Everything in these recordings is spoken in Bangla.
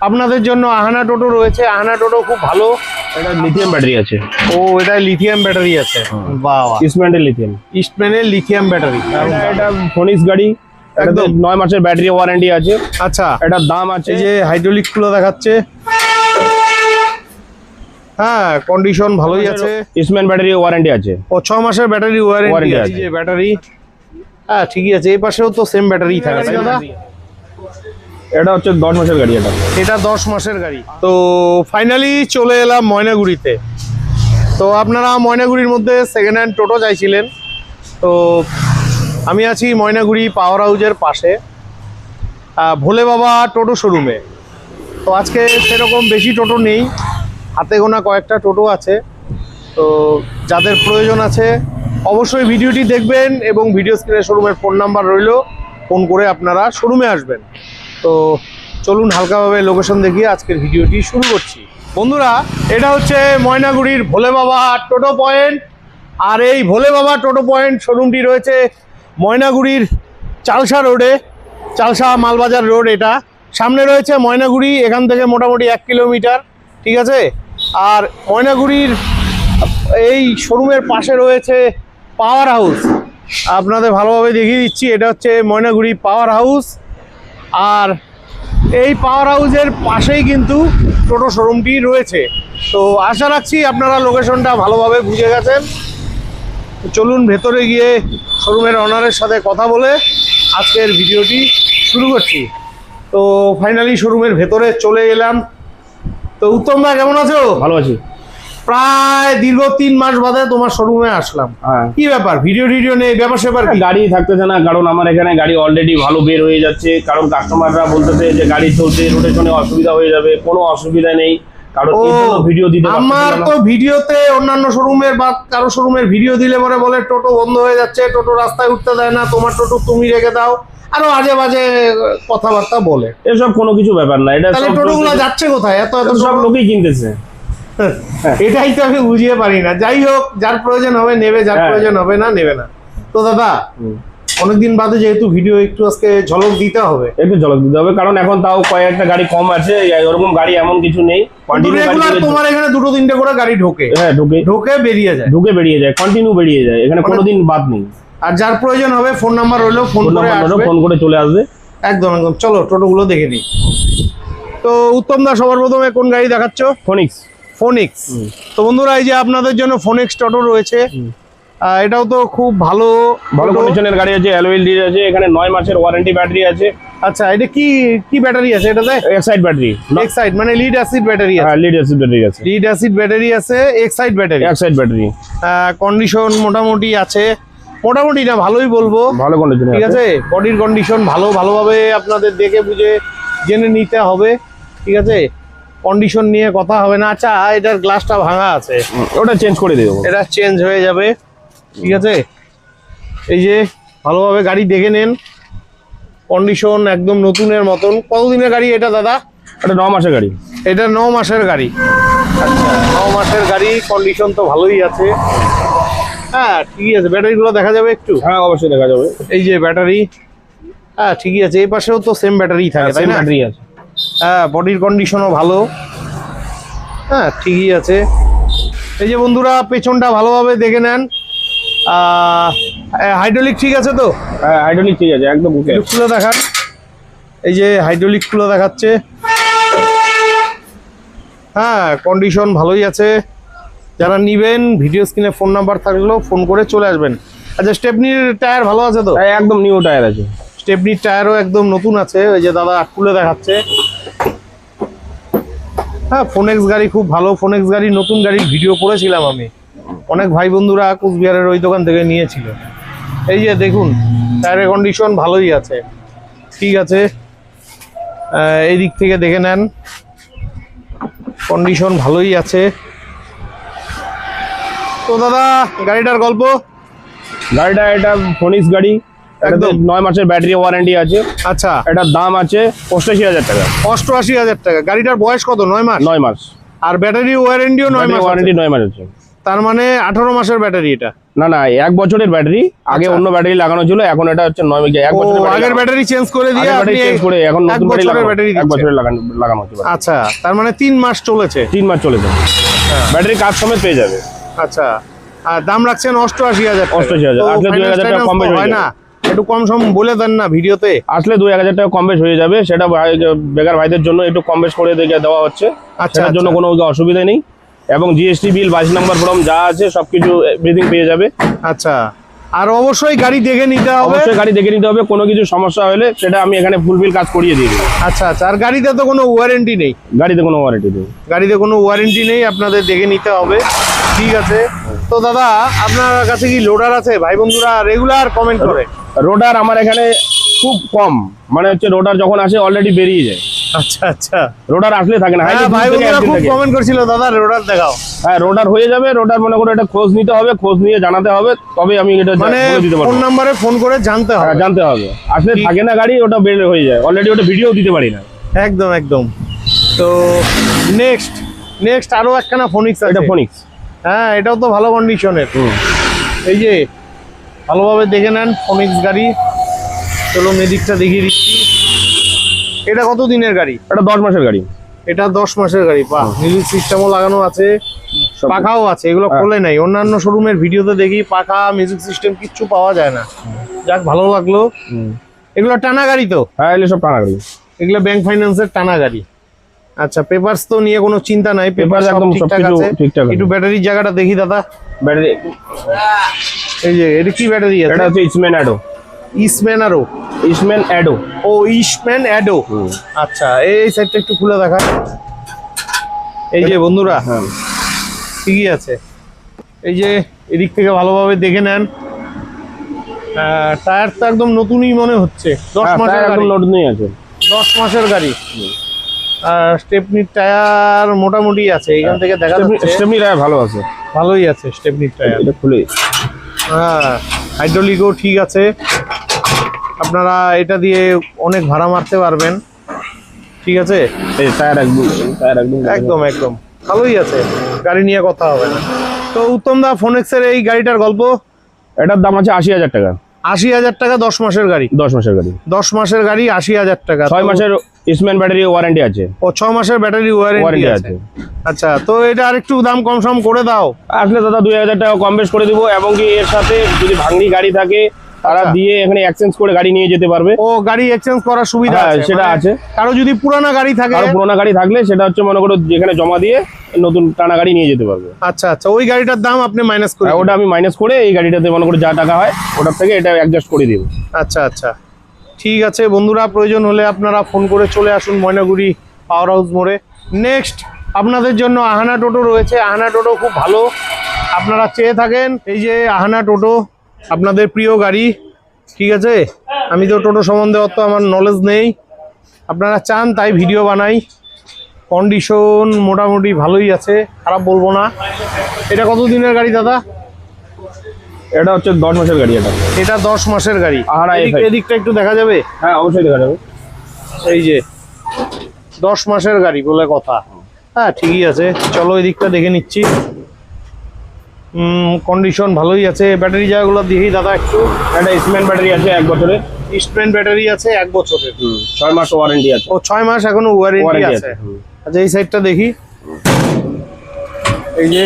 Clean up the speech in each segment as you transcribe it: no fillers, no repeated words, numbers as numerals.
আপনাদের জন্য আহানা টোটো রয়েছে। আহানা টোটো খুব ভালো, এটা লিথিয়াম ব্যাটারি আছে। ও এটা লিথিয়াম ব্যাটারি আছে, বাহ। ইস্টম্যানের লিথিয়াম, ইস্টম্যানের লিথিয়াম ব্যাটারি। এটা ফোনিক্স গাড়ি, একদম 9 মাসের ব্যাটারি ওয়ারেন্টি আছে। আচ্ছা, এটার দাম আছে, এই যে হাইড্রোলিক গুলো দেখাচ্ছে, হ্যাঁ কন্ডিশন ভালোই আছে। ইস্টম্যান ব্যাটারি ওয়ারেন্টি আছে। ও 6 মাসের ব্যাটারি ওয়ারেন্টি আছে। আছে। যে ব্যাটারি, হ্যাঁ ঠিকই আছে। এই পাশেও তো সেম ব্যাটারি থাকে তাই না? এটা হচ্ছে 10 মাসের গাড়ি। এটা 10 মাসের গাড়ি। তো ফাইনালি চলে এলাম ময়নাগুড়িতে। তো আপনারা ময়নাগুড়ির মধ্যে সেকেন্ড হ্যান্ড টোটো চাইছিলেন, তো আমি আছি ময়নাগুড়ি পাওয়ার হাউজের পাশে ভোলে বাবা টোটো শোরুমে। তো আজকে সেরকম বেশি টোটো নেই, হাতে গোনা কয়েকটা টোটো আছে। তো যাদের প্রয়োজন আছে অবশ্যই ভিডিওটি দেখবেন এবং ভিডিও স্ক্রিনে শোরুমের ফোন নাম্বার রইল, ফোন করে আপনারা শোরুমে আসবেন। তো চলুন হালকাভাবে লোকেশন দেখিয়ে আজকের ভিডিওটি শুরু করছি। বন্ধুরা, এটা হচ্ছে ময়নাগুড়ির ভোলে বাবা টোটো পয়েন্ট। আর এই ভোলে বাবা টোটো পয়েন্ট শোরুমটি রয়েছে ময়নাগুড়ির চালসা রোডে, চালসা মালবাজার রোড। এটা সামনে রয়েছে ময়নাগুড়ি, এখান থেকে মোটামুটি 1 কিলোমিটার, ঠিক আছে। আর ময়নাগুড়ির এই শোরুমের পাশে রয়েছে পাওয়ার হাউস। আপনাদের ভালোভাবে দেখিয়ে দিচ্ছি, এটা হচ্ছে ময়নাগুড়ি পাওয়ার হাউস। আর এই পাওয়ার হাউসের পাশেই কিন্তু টোটো শোরুমটি রয়েছে। তো আশা রাখছি আপনারা লোকেশনটা ভালোভাবে বুঝে গেছেন। চলুন ভেতরে গিয়ে শোরুমের ওনারের সাথে কথা বলে আজকের ভিডিওটি শুরু করছি। তো ফাইনালি শোরুমের ভেতরে চলে এলাম। তো উত্তম দা, কেমন আছো? ভালো আছি। প্রায় দীর্ঘ 3 মাস বাদে তোমার শোরুমে আসলাম। কি ব্যাপার, ভিডিও নেই, ব্যাপার সেপার কি? গাড়ি থাকতেছে না, কারণ আমার এখানে গাড়ি অলরেডি ভালো বের হয়ে যাচ্ছে। কারণ কাস্টমাররা বলতেছে যে গাড়ি চলছে, রোটেশনে অসুবিধা হয়ে যাবে। কোনো অসুবিধা নেই, কারণ ভিডিও দিতে আমার তো ভিডিওতে অন্যান্য শোরুমের বা কারো শোরুমের ভিডিও দিলে পরে বলে টোটো বন্ধ হয়ে যাচ্ছে, টোটো রাস্তায় উঠতে দেয় না, তোমার টোটো তুমি রেখে দাও, আরো আজে বাজে কথাবার্তা বলে। এসব কোনো কিছু ব্যাপার না। এটা তাহলে টোটোগুলো যাচ্ছে কোথায়? এত সব লোকই কিনতেছে। এটাই তো আমি বুঝিয়ে পারি না। যাই হোক, যার প্রয়োজন হবে নেবে, যার প্রয়োজন হবে না নেবে না। তো দাদা, অনেকদিন বাদে যেহেতু ভিডিও, একটু আজকে ঝলক দিতে হবে। একটু ঝলক দিতে হবে, কারণ এখন তাও কয়েকটা গাড়ি কম আছে। ওরকম গাড়ি এমন কিছু নেই। তোমার এখানে 2-3টে করে গাড়ি ঢোকে। হ্যাঁ, ঢোকে বেরিয়ে যায়, কন্টিনিউ বেরিয়ে যায়, এখানে কোনোদিন বাদ নেই। আর যার প্রয়োজন হবে ফোন নাম্বার রইলো, ফোন করে চলে আসবে। একদম একদম। চলো টোটোগুলো দেখে নিই। তো উত্তম দা, সবার প্রথমে কোন গাড়ি দেখাচ্ছ? ফোনিক্স। তো বন্ধুরা, এই যে আপনাদের জন্য ফোনিক্স টোটো রয়েছে। এটাও তো খুব ভালো কন্ডিশনের গাড়ি আছে, অ্যালয় হুইল আছে। এখানে 9 মাসের ওয়ারেন্টি ব্যাটারি আছে। আচ্ছা, এটা কি ব্যাটারি আছে এটাতে? Exide battery. এক্সাইড মানে লিড অ্যাসিড ব্যাটারি আছে? হ্যাঁ, লিড অ্যাসিড ব্যাটারি আছে। লিড অ্যাসিড ব্যাটারি আছে, এক্সাইড ব্যাটারি। কন্ডিশন মোটামুটি আছে, মোটামুটি না ভালোই বলবো, ভালো কন্ডিশন, ঠিক আছে। বডির কন্ডিশন ভালোভাবে আপনাদের দেখে বুঝে জেনে নিতে হবে, ঠিক আছে। কন্ডিশন নিয়ে কথা হবে না। আচ্ছা, এটার গ্লাসটা ভাঙা আছে, ওটা চেঞ্জ করে দেবো। এটা চেঞ্জ হয়ে যাবে, ঠিক আছে। এই যে ভালোভাবে গাড়ি দেখে নেন, কন্ডিশন একদম নতুনের মতন। কতদিনের গাড়ি এটা দাদা? এটা 9 মাসের গাড়ি। এটা 9 মাসের গাড়ি। আচ্ছা, 9 মাসের গাড়ি, কন্ডিশন তো ভালোই আছে। হ্যাঁ ঠিকই আছে। ব্যাটারিগুলো দেখা যাবে একটু? হ্যাঁ, অবশ্যই দেখা যাবে। এই যে ব্যাটারি, হ্যাঁ ঠিকই আছে। এই পাশেও তো সেম ব্যাটারি থাকে তাই না? ব্যাটারি আছে। হ্যাঁ, বডির কন্ডিশনও ভালো, হ্যাঁ ঠিকই আছে। এই যে বন্ধুরা, পেছনটা ভালোভাবে দেখে নেন। হাইড্রোলিক ঠিক আছে তো? হ্যাঁ, হাইড্রোলিক ঠিক আছে, একদম ওকে। খুলে দেখান। এই যে হাইড্রোলিক খুলে দেখাচ্ছে, হ্যাঁ কন্ডিশন ভালোই আছে। যারা নিবেন ভিডিও স্ক্রিনে ফোন নাম্বার থাকলেও ফোন করে চলে আসবেন। আচ্ছা, স্টেপনির টায়ার ভালো আছে তো? একদম নিউ টায়ার আছে। স্টেপনির টায়ারও একদম নতুন আছে। ওই যে দাদা খুলে দেখাচ্ছে। হ্যাঁ, ফোনেক্স গাড়ি খুব ভালো। ফোনেক্স গাড়ি, নতুন গাড়ির ভিডিও করেছিলাম আমি, অনেক ভাই বন্ধুরা কুচবিহারের ওই দোকান থেকে নিয়েছিল। এই যে দেখুন, টায়ারের কন্ডিশন ভালোই আছে, ঠিক আছে। এই দিক থেকে দেখে নেন, কন্ডিশন ভালোই আছে। তো দাদা, গাড়িটার গল্প? গাড়িটা এটা ফোনিক্স গাড়ি, একদম 9 মাসের ব্যাটারি ওয়ারেন্টি আছে। আচ্ছা, এটার দাম আছে 88,000 টাকা। 88,000 টাকা। গাড়িটার বয়স কত? 9 মাস। 9 মাস। আর ব্যাটারি ওয়ারেন্টিও 9 মাস। ওয়ারেন্টি 9 মাস আছে। তার মানে 18 মাসের ব্যাটারি এটা? না না, 1 বছরের ব্যাটারি। আগে অন্য ব্যাটারি লাগানো ছিল, এখন এটা হচ্ছে 9 1 বছরের ব্যাটারি। আগের ব্যাটারি চেঞ্জ করে দিয়ে আপনি চেঞ্জ করে এখন নতুন ব্যাটারি 1 বছরের লাগানো হচ্ছে। আচ্ছা, তার মানে 3 মাস চলেছে। 3 মাস চলেছে, ব্যাটারি কাজ সমেত পেয়ে যাবে। আচ্ছা, আর দাম রাখছেন 88,000 টাকা। 88,000, আসলে 2,000 টাকা কম বেশি হয় না? একটু কম সম বলে দেন না ভিডিওতে। আসলে 2,000 টাকা কম বেশ হয়ে যাবে, সেটা বেকার ভাইদের জন্য একটু কম বেশ করে দেওয়া হচ্ছে। আচ্ছা, সেটার জন্য কোনো অসুবিধা নেই, এবং জিএসটি বিল 22 নম্বর ফর্ম যা আছে সবকিছু এভরিথিং পেয়ে যাবে। আচ্ছা, আর অবশ্যই গাড়ি দেখে নিতে হবে। অবশ্যই গাড়ি দেখে নিতে হবে, কোনো কিছু সমস্যা হলে সেটা আমি এখানে ফুলফিল কাজ করিয়ে দিয়ে দিই। আচ্ছা আচ্ছা, আর গাড়িতে তো কোনো ওয়ারেন্টি নেই? গাড়িতে কোনো ওয়ারেন্টি নেই। গাড়িতে কোনো ওয়ারেন্টি নেই, আপনাদের দেখে নিতে হবে। ঠিক আছে, তো দাদা আপনার কাছে কি লোডার আছে? ভাই বন্ধুরা রেগুলার কমেন্ট করে। রোডার আমার এখানে খুব কম, মানে হচ্ছে রোডার যখন আসে অলরেডি বেরিয়ে যায়। আচ্ছা আচ্ছা, রোডার আসলে থাকে না। হ্যাঁ, ভাই বন্ধুরা খুব কমেন্ট করছিল দাদা রোডার দেখাও। হ্যাঁ, রোডার হয়ে যাবে। রোডার মনে করো এটা খোঁজ নিতে হবে, খোঁজ নিয়ে জানাতে হবে, তবে আমি এটা মানে দিতে পারবো। ফোন নাম্বারে ফোন করে জানতে হবে। হ্যাঁ, জানতে হবে। আসলে থাকে না গাড়ি, ওটা বের হয়ে যায় অলরেডি, ওটা ভিডিও দিতে পারি না। একদম একদম। তো নেক্সট আরো একখানা ফোনিক্স আছে। এটা ফোনিক্স। হ্যাঁ, এটাও তো ভালো কন্ডিশনের। এই যে ভালোভাবে দেখে নেন ফোনিক্স গাড়ি। চলো মেদিকটা দেখিয়ে দিচ্ছি। এটা কত দিনের গাড়ি? এটা 10 মাসের গাড়ি। এটা 10 মাসের গাড়ি। বাহ, মিউজিক সিস্টেমও লাগানো আছে, পাখাও আছে। এগুলো খোলে নাই, অন্যান্য শোরুমের ভিডিওতে দেখি পাখা মিউজিক সিস্টেম কিচ্ছু পাওয়া যায় না। যাক, ভালো লাগলো। এগুলো টানা গাড়ি তো? হ্যাঁ, এগুলো সব টানা গাড়ি। এগুলো ব্যাংক ফাইন্যান্সের টানা গাড়ি। আচ্ছা, পেপারস তো নিয়ে কোনো চিন্তা নাই, পেপার একদম সবকিছু ঠিকঠাক আছে। একটু ব্যাটারির জায়গাটা দেখি দাদা। ব্যাটারি এই যে এটা কি ব্যাটারি আছে? এটা হচ্ছে ইস্টম্যান অ্যাডো। ইস্টম্যান আরো? ইস্টম্যান অ্যাডো। ও, ইস্টম্যান অ্যাডো। আচ্ছা, এই সাইডটা একটু খুলে দেখা। এই যে বন্ধুরা, হ্যাঁ ঠিকই আছে। এই যে এদিক থেকে ভালোভাবে দেখে নেন। টায়ার তো একদম নতুনই মনে হচ্ছে। 10 মাসের গাড়ি। একদম নতুনই আছে। 10 মাসের গাড়ি। আর স্টেপনির টায়ার মোটামুটি আছে, এখান থেকে দেখা যাচ্ছে। স্টেপনি টায়ার ভালো আছে, ভালোই আছে স্টেপনির টায়ার। এটা খুলে। হ্যাঁ, হাইড্রোলিকও ঠিক আছে। আপনারা এটা দিয়ে অনেক ভাড়া মারতে পারবেন। ঠিক আছে, এই টায়ার একদম একদম ভালোই আছে, গাড়ি নিয়ে কথা হবে না। তো উত্তম দা, ফোনেক্সের এই গাড়িটার গল্প। এটার দাম আছে 80,000 টাকা। 80,000 টাকা 10 মাসের গাড়ি? 10 মাসের গাড়ি। 10 মাসের গাড়ি 80,000 টাকা। 6 মাসের ইস্টম্যান ব্যাটারি ওয়ারেন্টি আছে। ও, 6 মাসের ব্যাটারি ওয়ারেন্টি আছে। আচ্ছা, তো এটা আরেকটু দাম কম সম করে দাও। আসলে দাদা 2,000 টাকা কম বেশ করে দিব, এবং কি এর সাথে যদি ভাঙড়ি গাড়ি থাকে তারা দিয়ে এখানে এক্সচেঞ্জ করে গাড়ি নিয়ে যেতে পারবে। ও, গাড়ি এক্সচেঞ্জ করার সুবিধা আছে? সেটা আছে। কারো যদি পুরানা গাড়ি থাকে? কারো পুরানা গাড়ি থাকলে সেটা হচ্ছে মনে করো যেখানে জমা দিয়ে নতুন টানা গাড়ি নিয়ে যেতে পারবে। আচ্ছা আচ্ছা, ওই গাড়িটার দাম আপনি মাইনাস করে? ওটা আমি মাইনাস করে এই গাড়িটাতে মনে করো যা টাকা হয় ওটার থেকে এটা অ্যাডজাস্ট করে দিব। আচ্ছা আচ্ছা, ঠিক আছে বন্ধুরা, প্রয়োজন হলে আপনারা ফোন করে চলে আসুন ময়নাগুড়ি পাওয়ার হাউস মোড়ে। নেক্সট আপনাদের জন্য আহানা টোটো রয়েছে। আহানা টোটো খুব ভালো, আপনারা চেয়ে থাকেন। এই যে আহানা টোটো, আপনাদের প্রিয় গাড়ি। ঠিক আছে, আমি তো টোটো সম্বন্ধে অত আমার নলেজ নেই, আপনারা চান তাই ভিডিও বানাই। কন্ডিশন মোটামুটি ভালোই আছে, খারাপ বলবো না। এটা কত দিনের গাড়ি দাদা? এটা হচ্ছে 10 মাসের গাড়ি। এটা 10 মাসের গাড়ি। এদিকটা একটু দেখা যাবে? হ্যাঁ, অবশ্যই দেখা যাবে। এই যে 10 মাসের গাড়ি বলে কথা। হ্যাঁ, ঠিকই আছে। চলো এদিকটা দেখে নিচ্ছি। কন্ডিশন ভালোই আছে। ব্যাটারি জায়গাগুলো দেখি দাদা একটু। একটা ইস্টম্যান ব্যাটারি আছে 1 বছরের। ইস্টম্যান ব্যাটারি আছে 1 বছরের। 6 মাস ওয়ারেন্টি আছে। ও, 6 মাস এখনো ওয়ারেন্টি আছে। আচ্ছা, এই সাইডটা দেখি। এই যে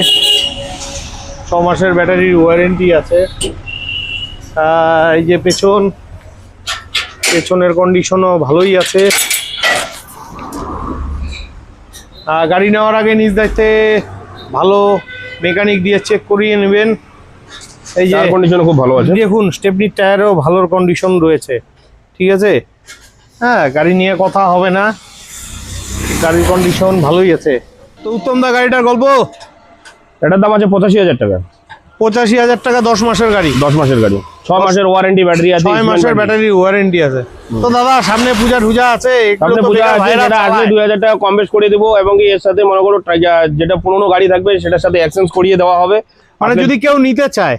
6 মাসের ব্যাটারির ওয়ারেন্টি আছে। এই যে পেছনের কন্ডিশনও ভালোই আছে। গাড়ি নেওয়ার আগে নিজ দায়িত্বে ভালো মেকানিক দিয়ে চেক করিয়ে নেবেন। এই যে কন্ডিশন খুব ভালো আছে, দেখুন স্টেপনির টায়ারও ভালো কন্ডিশন রয়েছে। ঠিক আছে, হ্যাঁ, গাড়ি নিয়ে কথা হবে না, গাড়ির কন্ডিশন ভালোই আছে। তো উত্তম দা, গাড়িটার গল্প। এটার দাম আছে 85,000 টাকা। 85,000 টাকা 10 মাসের গাড়ি? 10 মাসের গাড়ি, 6 মাসের ওয়ারেন্টি ব্যাটারি আছে। 6 মাসের ব্যাটারি ওয়ারেন্টি আছে। তো দাদা সামনে পূজা আছে, সামনে পূজা আছে, যেটা আসলে 2,000 টাকা কম বেশ করে দেবো, এবং এর সাথে মনে করো যেটা পুরোনো গাড়ি থাকবে সেটার সাথে এক্সচেঞ্জ করিয়ে দেওয়া হবে। মানে যদি কেউ নিতে চায়?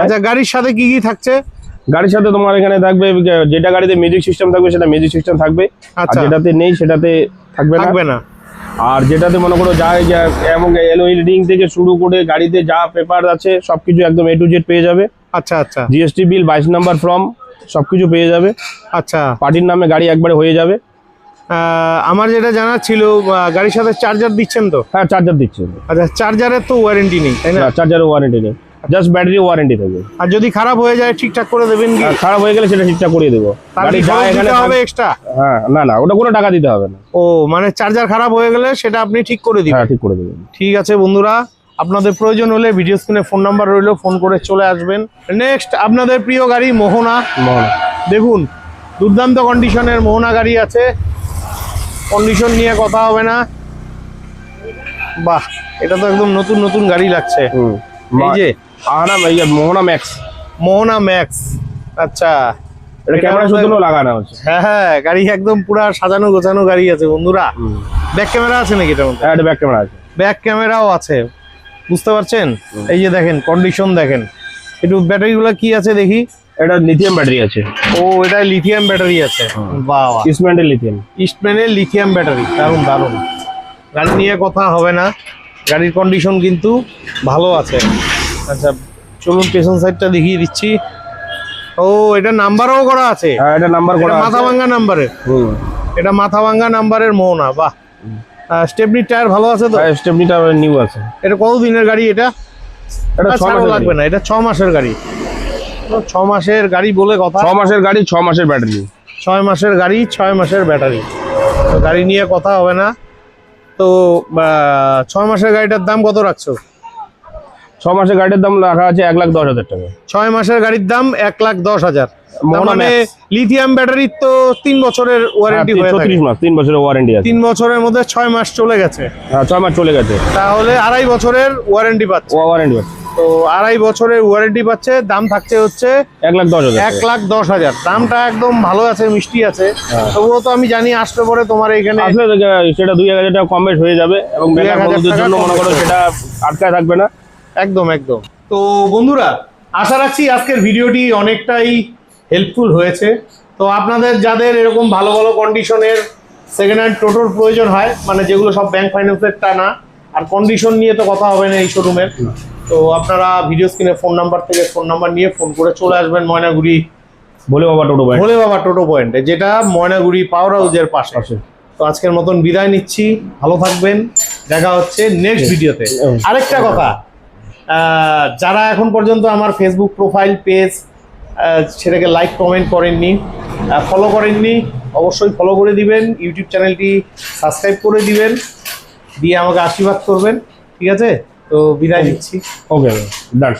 আচ্ছা, গাড়ির সাথে কি কি থাকছে? গাড়ির সাথে তোমার এখানে থাকবে, যেটা গাড়িতে মিউজিক সিস্টেম থাকবে সেটা মিউজিক সিস্টেম থাকবে, আর যেটাতে নেই সেটাতে থাকবে না। আর যেটাতে মনে করো এবং এলওই রিডিং থেকে শুরু করে গাড়িতে যা পেপার আছে সবকিছু একদম A to Z পেয়ে যাবে। আচ্ছা আচ্ছা জিএসটি বিল, 22 নাম্বার ফর্ম সবকিছু পেয়ে যাবে। আচ্ছা। পার্টির নামে গাড়ি একবারে হয়ে যাবে। আমার যেটা জানার ছিল, গাড়ির সাথে চার্জার দিচ্ছেন তো? হ্যাঁ, চার্জার দিচ্ছে। আচ্ছা, চার্জারের তো ওয়ারেন্টি নেই তাই না? চার্জারের ওয়ারেন্টি নেই, জাস্ট ব্যাটারি ওয়ারেন্টি থাকবে। আর যদি খারাপ হয়ে যায় ঠিকঠাক করে দেবেন কি? খারাপ হয়ে গেলে সেটা ঠিকঠাক করিয়ে দেবো। গাড়ি যা এখানে হবে এক্সট্রা? হ্যাঁ, না ওটা কোনো টাকা দিতে হবে না। ও মানে চার্জার খারাপ হয়ে গেলে সেটা আপনি ঠিক করে দিবেন? হ্যাঁ, ঠিক করে দেবেন। ঠিক আছে বন্ধুরা, আপনাদের প্রয়োজন হলে ভিডিও স্ক্রিনে ফোন নাম্বার রইলো, ফোন করে চলে আসবেন। নেক্সট আপনাদের প্রিয় গাড়ি মোহনা। দেখুন দুর্দান্ত কন্ডিশনের মোহনা গাড়ি আছে, কন্ডিশন নিয়ে কথা হবে না। বাহ, এটা তো একদম নতুন নতুন গাড়ি লাগছে। এই যে মোহনা ম্যাক্স। মোহনা ম্যাক্স, আচ্ছা। এটা ক্যামেরা শুধু লাগানো আছে। হ্যাঁ হ্যাঁ, গাড়ি একদম পুরো সাজানো গোছানো গাড়ি আছে বন্ধুরা। ব্যাক ক্যামেরা আছে নাকি এটার মধ্যে? হ্যাঁ, ব্যাক ক্যামেরা আছে। ব্যাক ক্যামেরাও আছে, বুঝতে পারছেন? এই যে দেখেন কন্ডিশন দেখেন। একটু ব্যাটারিগুলো কি আছে দেখি। এটা লিথিয়াম ব্যাটারি আছে। ও, এটা লিথিয়াম ব্যাটারি আছে। বাহ, ইস্টম্যানের লিথিয়াম। ইস্টম্যানের লিথিয়াম ব্যাটারি, দারুণ দারুণ। গাড়ি নিয়ে কথা হবে না, গাড়ির কন্ডিশন কিন্তু ভালো আছে। আচ্ছা চলুন পেছন সাইডটা দেখিয়ে দিচ্ছি। ও, এটা নাম্বারও করা আছে। হ্যাঁ, এটা নাম্বার করা আছে। মাথা ভাঙ্গা নাম্বারের। এটা মাথা ভাঙ্গা নাম্বারের মোহনা। বাহ, স্টেপনি টায়ার ভালো আছে তো? হ্যাঁ, স্টেপনি টায়ার নিউ আছে। এটা কত দিনের গাড়ি এটা? এটা 6 মাস লাগবে না, এটা 6 মাসের গাড়ি। 6 মাসের গাড়ি বলে কথা। 6 মাসের গাড়ি, 6 মাসের ব্যাটারি। 6 মাসের গাড়ি, 6 মাসের ব্যাটারি। তো গাড়ি নিয়ে কথা হবে না। তো 6 মাসের গাড়িটার দাম কত রাখছো? 6 মাসের গাড়ির দাম রাখা আছে 1,10,000 টাকা। 6 মাসের গাড়ির দাম 1,10,000। মোহনা মানে লিথিয়াম ব্যাটারির তো 3 বছরের ওয়ারেন্টি হয়ে থাকে। 36 মাস, 3 বছরের ওয়ারেন্টি আছে। 3 বছরের মধ্যে 6 মাস চলে গেছে। হ্যাঁ, 6 মাস চলে গেছে। তাহলে 2.5 বছরের ওয়ারেন্টি পাচ্ছে। ওয়ারেন্টি আছে। তো 2.5 বছরের ওয়ারেন্টি পাচ্ছে। দাম থাকছে হচ্ছে 1,10,000। 1,10,000। দামটা একদম ভালো আছে, মিষ্টি আছে। তবুও তো আমি জানি আসলে পরে তোমার এখানে আসলে সেটা 2,000 টাকা কম বেশ হয়ে যাবে এবং বেকার বন্ধুদের জন্য মনে করো সেটা আটকায় থাকবে না। একদম একদম। তো বন্ধুরা, আশা রাখছি আজকের ভিডিওটি অনেকটাই হেল্পফুল হয়েছে। তো আপনাদের যাদের এরকম ভালো ভালো কন্ডিশনের সেকেন্ড হ্যান্ড টোটোর প্রয়োজন হয়, মানে যেগুলো সব ব্যাংক ফাইন্যান্সের টা না, আর কন্ডিশন নিয়ে তো কথা হবে না এই শোরুমের, তো আপনারা ভিডিও স্ক্রিনে ফোন নাম্বার থেকে ফোন নাম্বার নিয়ে ফোন করে চলে আসবেন ময়নাগুড়ি ভোলে বাবা টোটো পয়েন্ট। ভোলে বাবা টোটো পয়েন্টে, যেটা ময়নাগুড়ি পাওয়ার হাউসের পাশে। তো আজকের মতন বিদায় নিচ্ছি, ভালো থাকবেন, দেখা হচ্ছে নেক্সট ভিডিওতে। আরেকটা কথা, যারা এখন পর্যন্ত আমার ফেসবুক প্রোফাইল পেজ সেটাকে লাইক কমেন্ট করেননি, ফলো করেননি, অবশ্যই ফলো করে দিবেন। ইউটিউব চ্যানেলটি সাবস্ক্রাইব করে দিবেন, দিয়ে আমাকে আশীর্বাদ করবেন। ঠিক আছে, তো বিদায় নিচ্ছি। ওকে, ডান।